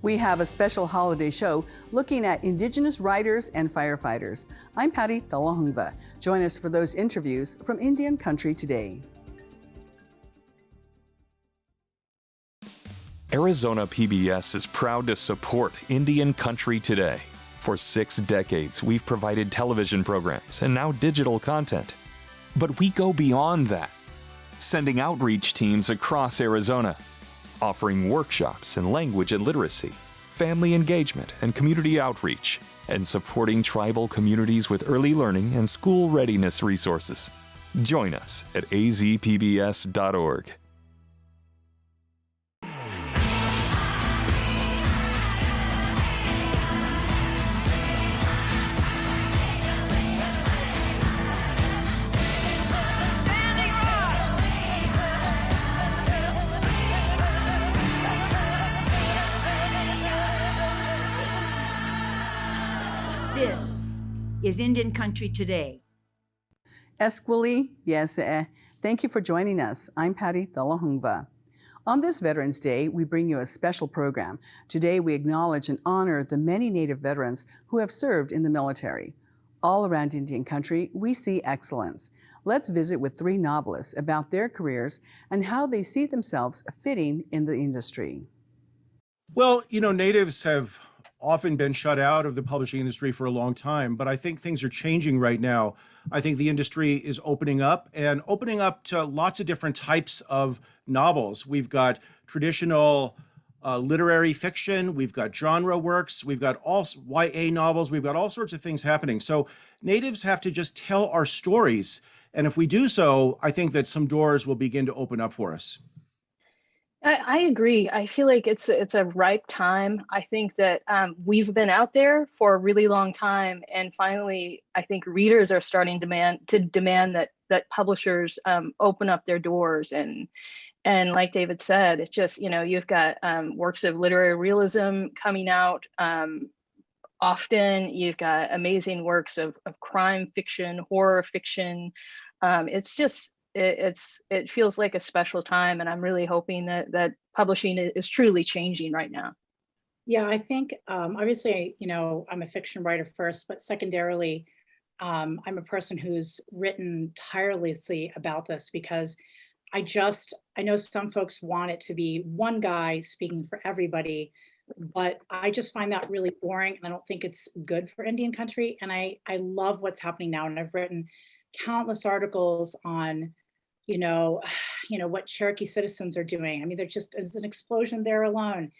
We have a special holiday show looking at Indigenous writers and firefighters. I'm Patty Thalahungva. Join us for those interviews from Indian Country Today. Arizona PBS is proud to support Indian Country Today. For 6 decades, we've provided television programs and now digital content. But we go beyond that, sending outreach teams across Arizona, offering workshops in language and literacy, family engagement and community outreach, and supporting tribal communities with early learning and school readiness resources. Join us at azpbs.org. This is Indian Country Today. Esquili, yes, thank you for joining us. I'm Patty Thalahungva. On this Veterans Day, we bring you a special program. Today, we acknowledge and honor the many Native veterans who have served in the military. All around Indian Country, we see excellence. Let's visit with 3 novelists about their careers and how they see themselves fitting in the industry. Well, Natives have often been shut out of the publishing industry for a long time, but I think things are changing right now. I think the industry is opening up to lots of different types of novels. We've got traditional literary fiction, we've got genre works, we've got all YA novels, we've got all sorts of things happening. So Natives have to just tell our stories. And if we do so, I think that some doors will begin to open up for us. I agree. I feel like it's a ripe time. I think that we've been out there for a really long time, and finally, I think readers are starting to demand that publishers open up their doors. And like David said, it's just you've got works of literary realism coming out often. You've got amazing works of crime fiction, horror fiction. It feels like a special time, and I'm really hoping that publishing is truly changing right now. Yeah, I think obviously, I'm a fiction writer first, but secondarily, I'm a person who's written tirelessly about this because I know some folks want it to be one guy speaking for everybody, but I just find that really boring, and I don't think it's good for Indian Country. And I love what's happening now, and I've written countless articles on what Cherokee citizens are doing. I mean, there's an explosion there alone.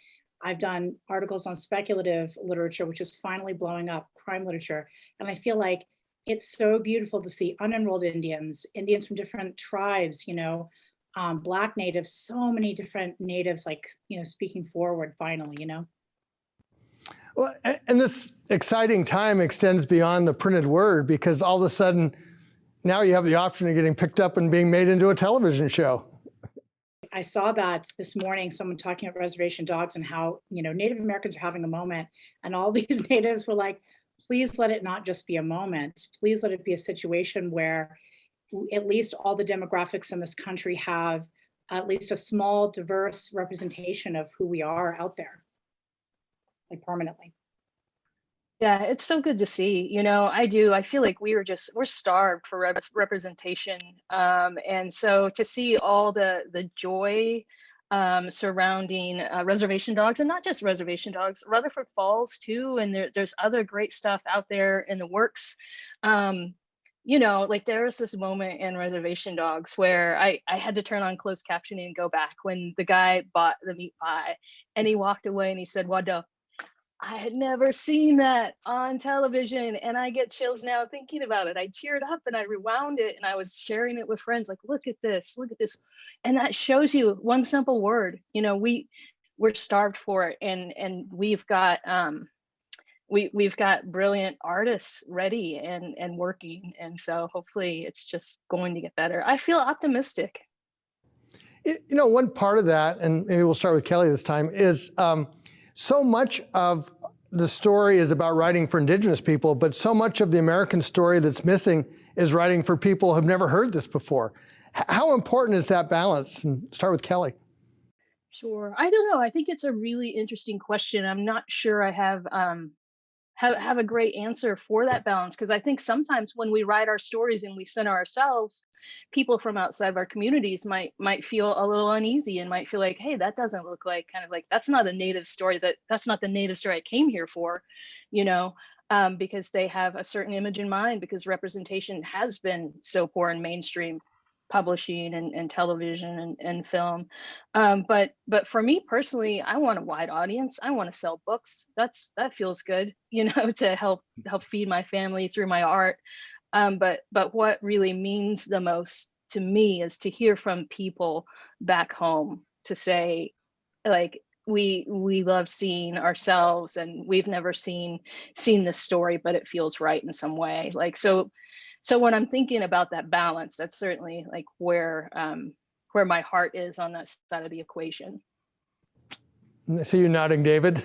I've done articles on speculative literature, which is finally blowing up, crime literature. And I feel like it's so beautiful to see unenrolled Indians from different tribes, Black natives, so many different natives, speaking forward finally, Well, and this exciting time extends beyond the printed word, because all of a sudden, now you have the option of getting picked up and being made into a television show. I saw that this morning, someone talking about reservation dogs and how, Native Americans are having a moment, and all these natives were like, please let it not just be a moment. Please let it be a situation where at least all the demographics in this country have at least a small, diverse representation of who we are out there, permanently. Yeah, it's so good to see. I feel like we're starved for representation. And so to see all the joy surrounding reservation dogs, and not just reservation dogs, Rutherford Falls too. And there's other great stuff out there in the works. There was this moment in Reservation Dogs where I had to turn on closed captioning and go back when the guy bought the meat pie and he walked away and he said, "Wada." I had never seen that on television, and I get chills now thinking about it. I teared up and I rewound it, and I was sharing it with friends, like, look at this. And that shows you one simple word. We're starved for it, and we've got we've got brilliant artists ready and working, and so hopefully it's just going to get better. I feel optimistic. One part of that, and maybe we'll start with Kelly this time, is so much of the story is about writing for Indigenous people, but so much of the American story that's missing is writing for people who've never heard this before. How important is that balance? And start with Kelly. Sure. I don't know. I think it's a really interesting question. I'm not sure I have a great answer for that balance, because I think sometimes when we write our stories and we center ourselves, people from outside of our communities might feel a little uneasy and might feel like, hey, that doesn't look like, kind of like, that's not a native story, that's not the native story I came here for, you know, because they have a certain image in mind, because representation has been so poor in mainstream publishing and television and film. But for me personally, I want a wide audience. I want to sell books. That feels good, you know, to help feed my family through my art. But what really means the most to me is to hear from people back home to say, like, we love seeing ourselves, and we've never seen this story, but it feels right in some way. Like, so when I'm thinking about that balance, that's certainly like where my heart is on that side of the equation. I see you nodding, David.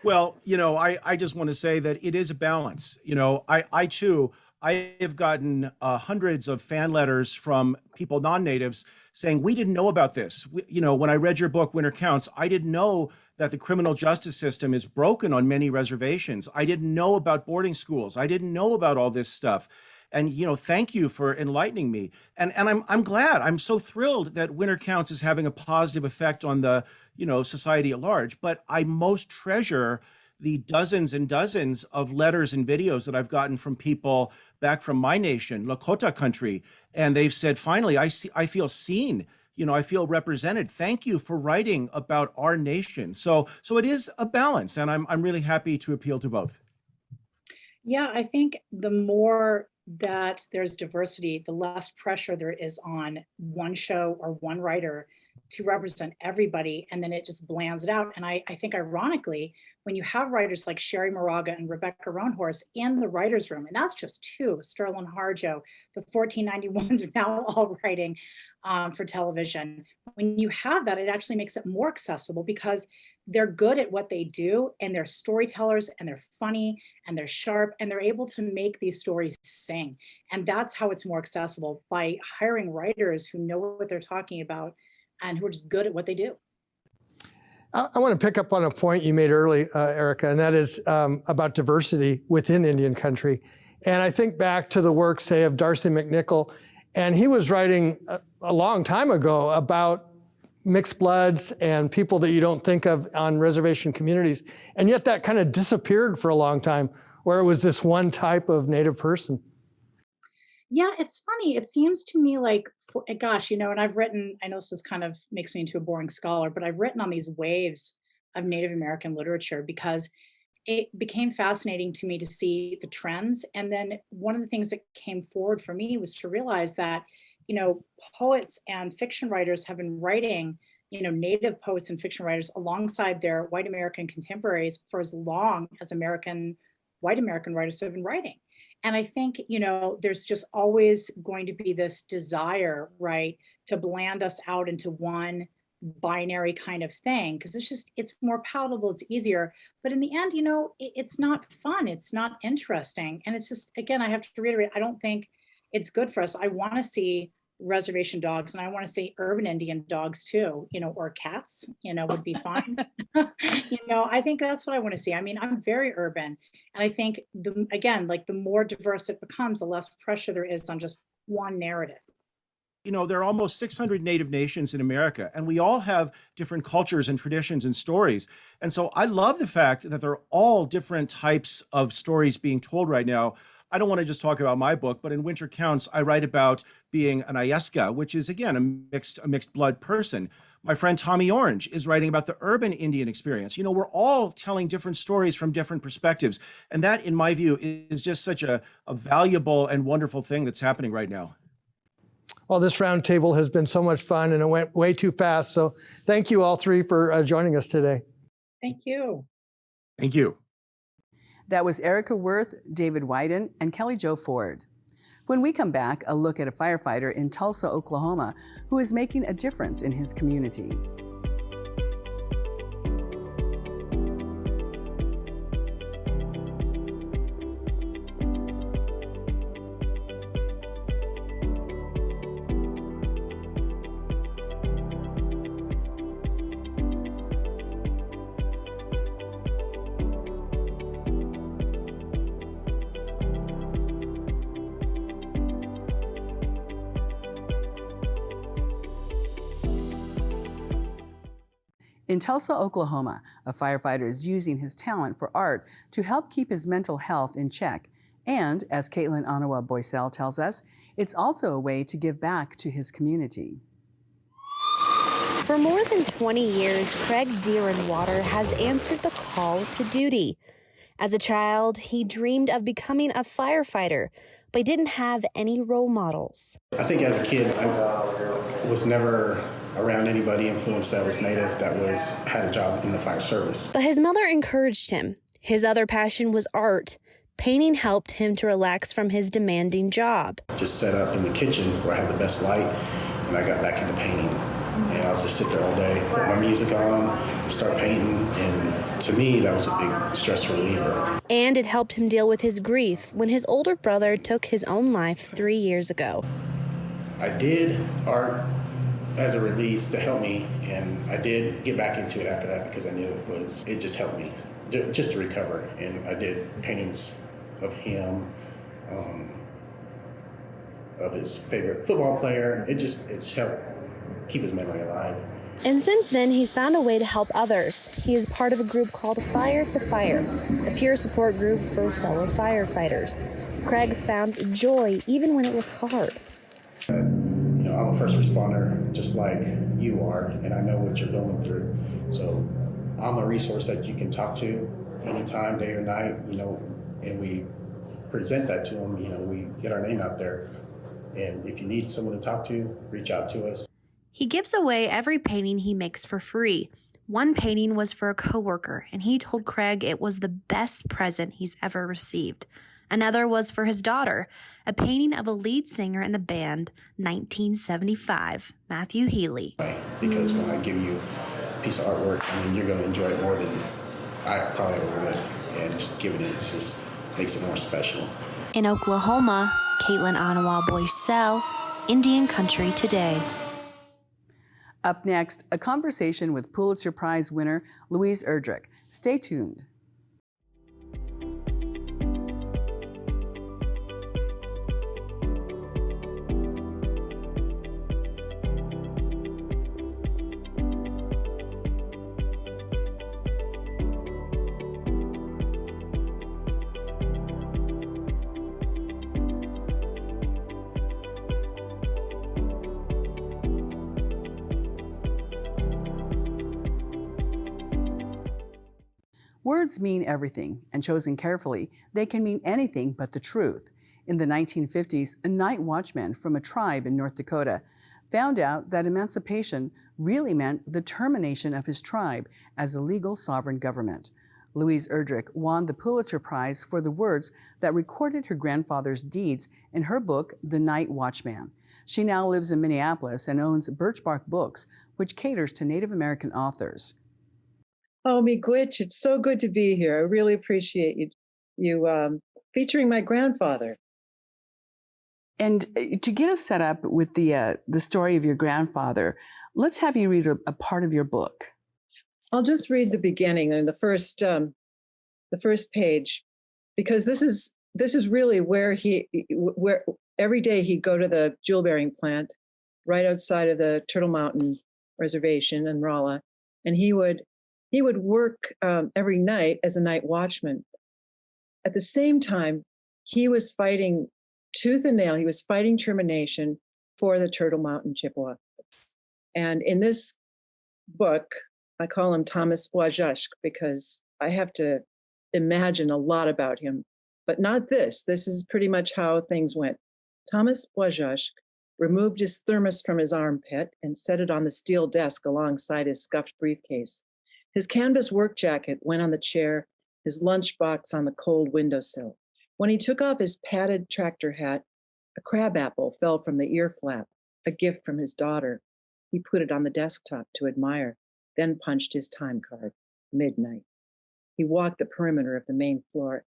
Well, I just want to say that it is a balance. I too, I have gotten hundreds of fan letters from people, non-natives, saying, we didn't know about this. When I read your book, Winter Counts, I didn't know that the criminal justice system is broken on many reservations. I didn't know about boarding schools. I didn't know about all this stuff. And, thank you for enlightening me. And I'm glad. I'm so thrilled that Winter Counts is having a positive effect on the, society at large. But I most treasure the dozens and dozens of letters and videos that I've gotten from people back from my nation, Lakota country. And they've said, finally, I feel seen. I feel represented. Thank you for writing about our nation. So it is a balance, and I'm really happy to appeal to both. Yeah, I think the more that there's diversity, the less pressure there is on one show or one writer to represent everybody, and then it just blands it out. And I think ironically, when you have writers like Sherry Moraga and Rebecca Roanhorse in the writer's room, and that's just two, Sterling Harjo, the 1491s are now all writing for television. When you have that, it actually makes it more accessible because they're good at what they do, and they're storytellers, and they're funny, and they're sharp, and they're able to make these stories sing. And that's how it's more accessible, by hiring writers who know what they're talking about and who are just good at what they do. I want to pick up on a point you made early, Erica, and that is about diversity within Indian country. And I think back to the work, say, of Darcy McNichol, and he was writing a long time ago about mixed bloods and people that you don't think of on reservation communities. And yet that kind of disappeared for a long time, where it was this one type of Native person. Yeah, it's funny. It seems to me like, gosh, and I've written, I know this is kind of makes me into a boring scholar, but I've written on these waves of Native American literature because it became fascinating to me to see the trends. And then one of the things that came forward for me was to realize that, poets and fiction writers have been writing, Native poets and fiction writers alongside their white American contemporaries for as long as white American writers have been writing. And I think, there's just always going to be this desire, right, to bland us out into one binary kind of thing, because it's more palatable, it's easier. But in the end, it's not fun, it's not interesting. And it's just, again, I have to reiterate, I don't think it's good for us. I want to see reservation dogs, and I want to see urban Indian dogs too, or cats, would be fine. I think that's what I want to see. I mean, I'm very urban, and I think the more diverse it becomes, the less pressure there is on just one narrative. There are almost 600 Native nations in America, and we all have different cultures and traditions and stories. And so I love the fact that there are all different types of stories being told right now. I don't want to just talk about my book, but in Winter Counts, I write about being an Iyeska, which is, again, a mixed blood person. My friend Tommy Orange is writing about the urban Indian experience. We're all telling different stories from different perspectives. And that, in my view, is just such a valuable and wonderful thing that's happening right now. Well, this roundtable has been so much fun, and it went way too fast. So thank you all three for joining us today. Thank you. Thank you. That was Erica Worth, David Wyden, and Kelly Jo Ford. When we come back, a look at a firefighter in Tulsa, Oklahoma, who is making a difference in his community. In Tulsa, Oklahoma, a firefighter is using his talent for art to help keep his mental health in check. And, as Caitlin Anawa Boycell tells us, it's also a way to give back to his community. For more than 20 years, Craig Deerenwater has answered the call to duty. As a child, he dreamed of becoming a firefighter, but didn't have any role models. I think as a kid, I was never around anybody influenced that was Native had a job in the fire service. But his mother encouraged him. His other passion was art. Painting helped him to relax from his demanding job. Just set up in the kitchen where I had the best light, and I got back into painting. And I was just sit there all day, put my music on, start painting, and to me, that was a big stress reliever. And it helped him deal with his grief when his older brother took his own life 3 years ago. I did art as a release to help me, and I did get back into it after that because I knew it just helped me just to recover. And I did paintings of him, of his favorite football player. It's helped keep his memory alive. And since then, he's found a way to help others. He is part of a group called Fire to Fire, a peer support group for fellow firefighters. Craig found joy even when it was hard. I'm a first responder just like you are, and I know what you're going through. So I'm a resource that you can talk to anytime, day or night, and we present that to them. We get our name out there. And if you need someone to talk to, reach out to us. He gives away every painting he makes for free. One painting was for a coworker, and he told Craig it was the best present he's ever received. Another was for his daughter, a painting of a lead singer in the band 1975, Matthew Healy. Because when I give you a piece of artwork, you're going to enjoy it more than I probably ever would. And just giving it just makes it more special. In Oklahoma, Caitlin Anawa Boycell, Indian Country Today. Up next, a conversation with Pulitzer Prize winner Louise Erdrich. Stay tuned. Words mean everything, and chosen carefully, they can mean anything but the truth. In the 1950s, a night watchman from a tribe in North Dakota found out that emancipation really meant the termination of his tribe as a legal sovereign government. Louise Erdrich won the Pulitzer Prize for the words that recorded her grandfather's deeds in her book, The Night Watchman. She now lives in Minneapolis and owns Birchbark Books, which caters to Native American authors. Oh, Miigwech, it's so good to be here. I really appreciate you featuring my grandfather. And to get us set up with the story of your grandfather, let's have you read a part of your book. I'll just read the beginning and the first page, because this is really where every day he'd go to the jewel bearing plant right outside of the Turtle Mountain Reservation in Rolla, and he would work every night as a night watchman. At the same time, he was fighting tooth and nail. He was fighting termination for the Turtle Mountain Chippewa. And in this book, I call him Thomas Wajushk because I have to imagine a lot about him, but not this. This is pretty much how things went. Thomas Wajushk removed his thermos from his armpit and set it on the steel desk alongside his scuffed briefcase. His canvas work jacket went on the chair, his lunchbox on the cold windowsill. When he took off his padded tractor hat, a crabapple fell from the ear flap, a gift from his daughter. He put it on the desktop to admire, then punched his time card, midnight. He walked the perimeter of the main floor.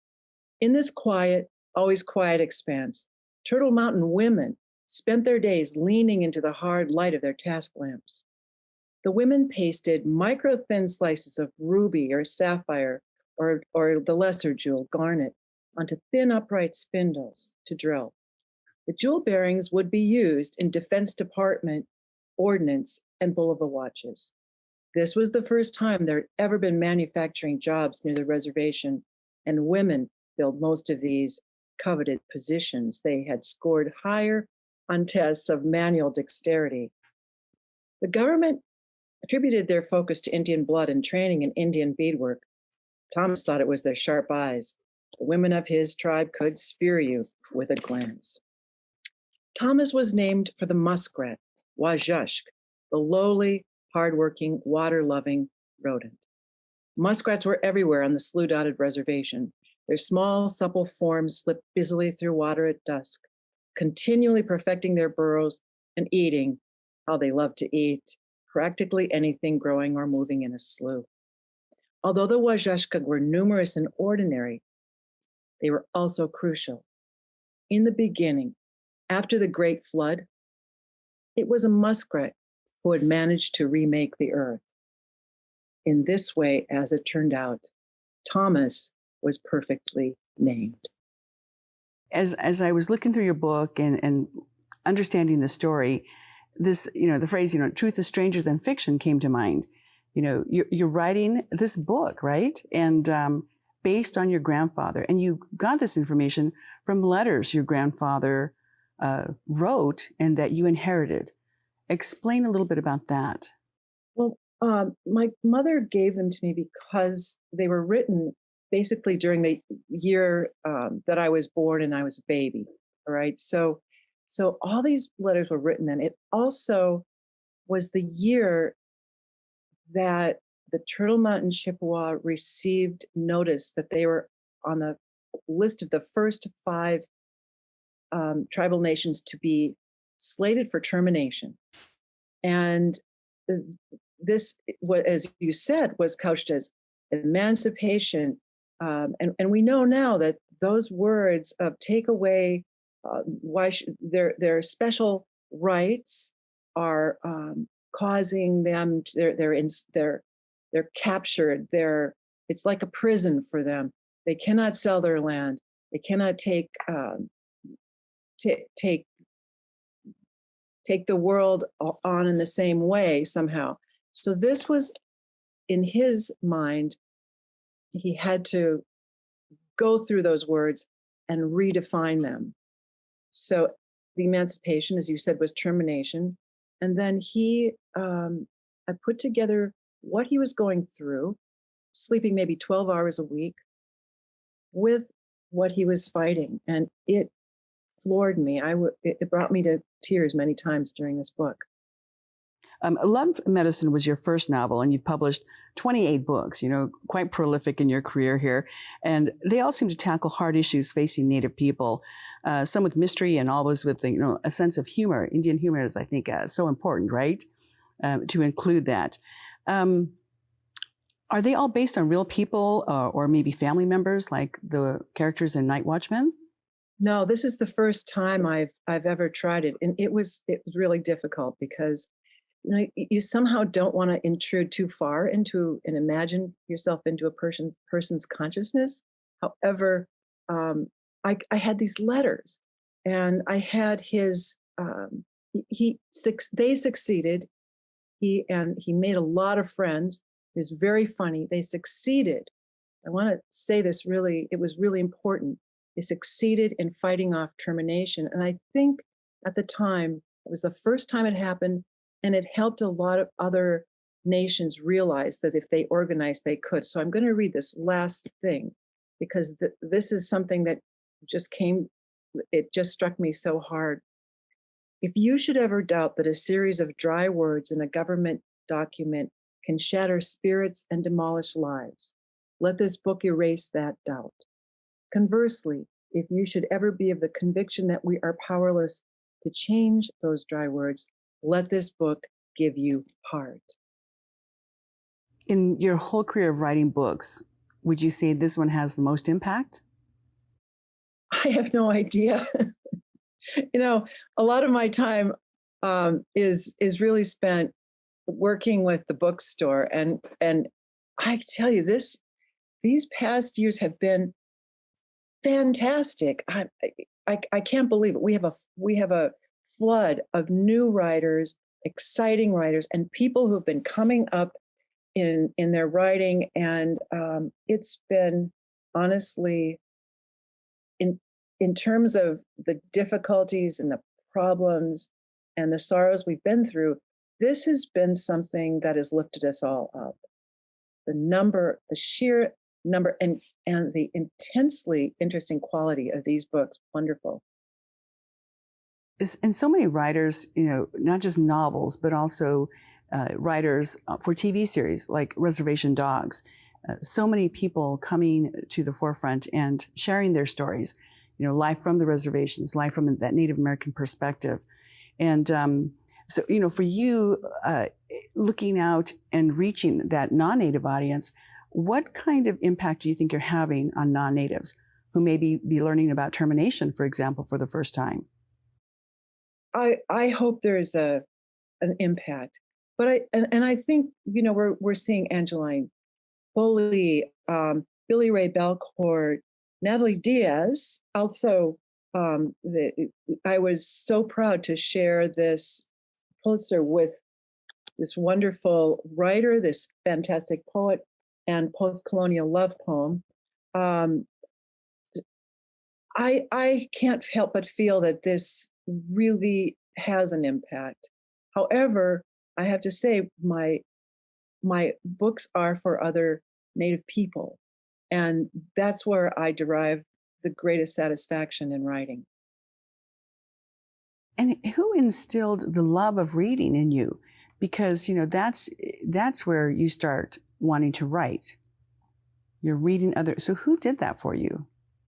In this quiet, always quiet expanse, Turtle Mountain women spent their days leaning into the hard light of their task lamps. The women pasted micro-thin slices of ruby or sapphire or the lesser jewel, garnet, onto thin upright spindles to drill. The jewel bearings would be used in Defense Department ordnance and Bulova watches. This was the first time there had ever been manufacturing jobs near the reservation, and women filled most of these coveted positions. They had scored higher on tests of manual dexterity. The government attributed their focus to Indian blood and training in Indian beadwork. Thomas thought it was their sharp eyes. The women of his tribe could spear you with a glance. Thomas was named for the muskrat, Wajushk, the lowly, hardworking, water-loving rodent. Muskrats were everywhere on the slough-dotted reservation. Their small, supple forms slipped busily through water at dusk, continually perfecting their burrows and eating, how they loved to eat, practically anything growing or moving in a slough. Although the Wajushka were numerous and ordinary, they were also crucial. In the beginning, after the Great Flood, it was a muskrat who had managed to remake the earth. In this way, as it turned out, Thomas was perfectly named. As I was looking through your book and understanding the story, this, the phrase, truth is stranger than fiction came to mind. You're writing this book, right? And based on your grandfather. And you got this information from letters your grandfather wrote and that you inherited. Explain a little bit about that. Well, my mother gave them to me because they were written basically during the year that I was born and I was a baby. All right. So all these letters were written then. It also was the year that the Turtle Mountain Chippewa received notice that they were on the list of the first 5 tribal nations to be slated for termination. And this, as you said, was couched as emancipation. And we know now that those words of take away their special rights are causing them, they're captured. It's like a prison for them. They cannot sell their land. They cannot take the world on in the same way somehow. So this was, in his mind, he had to go through those words and redefine them. So the emancipation, as you said, was termination. And then I put together what he was going through, sleeping maybe 12 hours a week, with what he was fighting. And it floored me. It brought me to tears many times during this book. Love Medicine was your first novel, and you've published 28 books, quite prolific in your career here. And they all seem to tackle hard issues facing Native people, some with mystery and always with, a sense of humor. Indian humor is, I think, so important, right? To include that. Are they all based on real people or maybe family members like the characters in Night Watchman? No, this is the first time I've ever tried it. And it was really difficult because you somehow don't want to intrude too far into and imagine yourself into a person's consciousness. However, I had these letters, and I had his. They succeeded. He made a lot of friends. It was very funny. They succeeded. I want to say this really. It was really important. They succeeded in fighting off termination, and I think at the time it was the first time it happened. And it helped a lot of other nations realize that if they organized, they could. So I'm going to read this last thing because this is something that it just struck me so hard. If you should ever doubt that a series of dry words in a government document can shatter spirits and demolish lives, let this book erase that doubt. Conversely, if you should ever be of the conviction that we are powerless to change those dry words, let this book give you heart. In your whole career of writing books, would you say this one has the most impact? I have no idea. A lot of my time is really spent working with the bookstore, and I tell you, these past years have been fantastic. I can't believe it. We have a flood of new writers, exciting writers, and people who've been coming up in their writing, and it's been honestly, in terms of the difficulties and the problems and the sorrows we've been through, this has been something that has lifted us all up. The sheer number, and the intensely interesting quality of these books, wonderful. And so many writers, not just novels, but also writers for TV series like Reservation Dogs. So many people coming to the forefront and sharing their stories, life from the reservations, life from that Native American perspective. And so, for you, looking out and reaching that non-Native audience, what kind of impact do you think you're having on non-Natives who may be learning about termination, for example, for the first time? I hope there's an impact, but I think we're seeing Angeline Foley, Billy Ray Belcourt, Natalie Diaz. Also, I was so proud to share this Pulitzer with this wonderful writer, this fantastic poet, and post-colonial love poem. I can't help but feel that this really has an impact. However, I have to say my books are for other Native people, and that's where I derive the greatest satisfaction in writing. And who instilled the love of reading in you? Because that's where you start wanting to write. You're reading others. So who did that for you?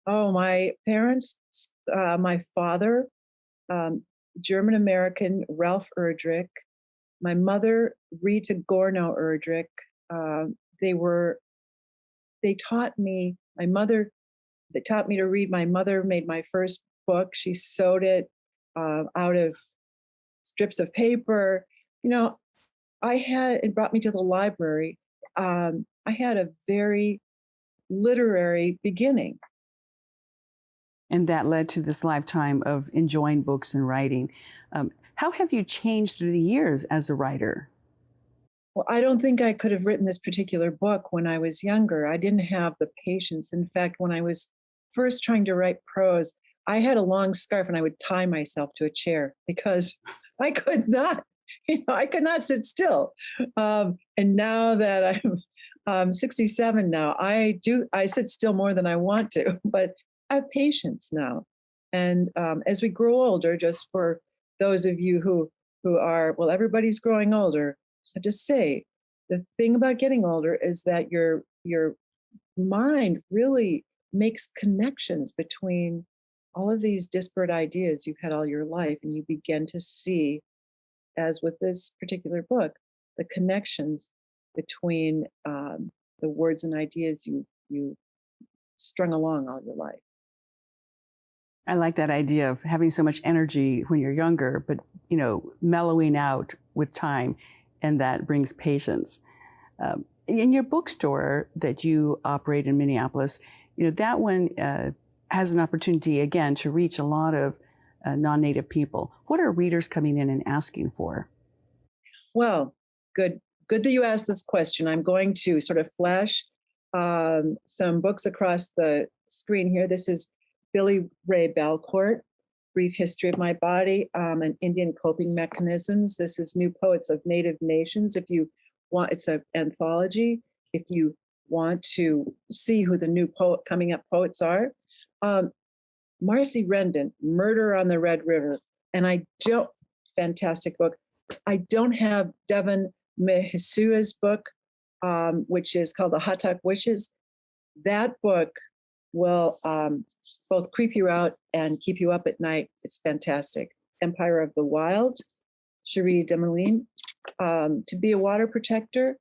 Oh, my parents, my father, German American Ralph Erdrich, my mother Rita Gorno Erdrich. They taught me. They taught me to read. My mother made my first book. She sewed it out of strips of paper. It brought me to the library. I had a very literary beginning. And that led to this lifetime of enjoying books and writing. How have you changed through the years as a writer? Well, I don't think I could have written this particular book when I was younger. I didn't have the patience. In fact, when I was first trying to write prose, I had a long scarf and I would tie myself to a chair because I could not, I could not sit still. And now that I'm 67 now, I sit still more than I want to, but I have patience now. And as we grow older, just for those of you who are, well, everybody's growing older. So to say, the thing about getting older is that your mind really makes connections between all of these disparate ideas you've had all your life, and you begin to see, as with this particular book, the connections between the words and ideas you strung along all your life. I like that idea of having so much energy when you're younger, but mellowing out with time, and that brings patience. In your bookstore that you operate in Minneapolis, that one has an opportunity again to reach a lot of non-Native people. What are readers coming in and asking for? Well, good that you asked this question. I'm going to sort of flash some books across the screen here. This is Billy Ray Belcourt, Brief History of My Body and Indian Coping Mechanisms. This is New Poets of Native Nations. If you want, it's an anthology. If you want to see who the new coming up poets are, Marcy Rendon, Murder on the Red River. And fantastic book. I don't have Devin Mehisua's book, which is called The Hatak Wishes. That book will both creep you out and keep you up at night. It's fantastic. Empire of the Wild, Cherie Demoulin. To Be a Water Protector,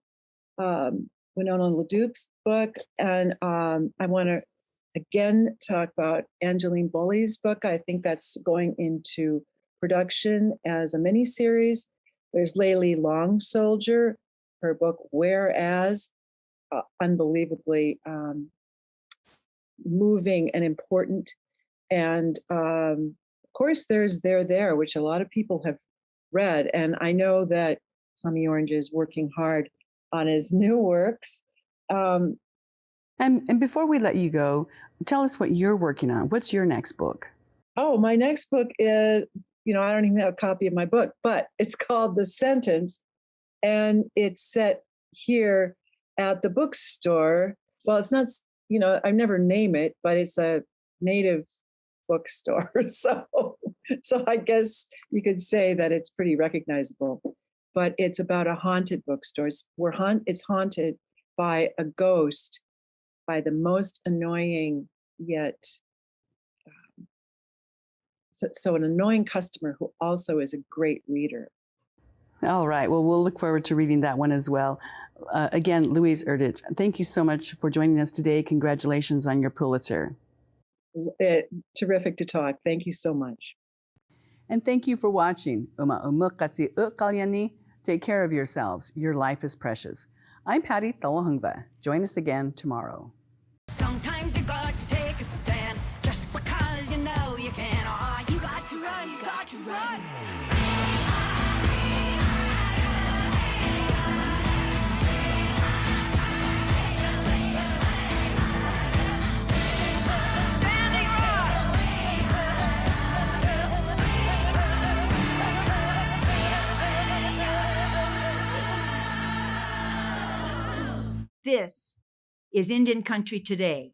Winona LaDuke's book. And I want to again talk about Angeline Foley's book. I think that's going into production as a miniseries. There's Layli Long Soldier, her book Whereas, unbelievably moving and important. And of course, there's There, which a lot of people have read. And I know that Tommy Orange is working hard on his new works. And before we let you go, tell us what you're working on. What's your next book? Oh, my next book is, I don't even have a copy of my book, but it's called The Sentence, and it's set here at the bookstore. Well, it's not, I never name it, but it's a native bookstore. So I guess you could say that it's pretty recognizable. But it's about a haunted bookstore. It's haunted by a ghost, by the most annoying yet so an annoying customer who also is a great reader. All right. Well, we'll look forward to reading that one as well. Again, Louise Erdrich, thank you so much for joining us today. Congratulations on your Pulitzer. Terrific to talk. Thank you so much. And thank you for watching. Take care of yourselves. Your life is precious. I'm Patty Thalahungva. Join us again tomorrow. Sometimes you got to take a stand just because you know you can. Oh, you got to run, you got to run. Standing rock. This is Indian Country Today.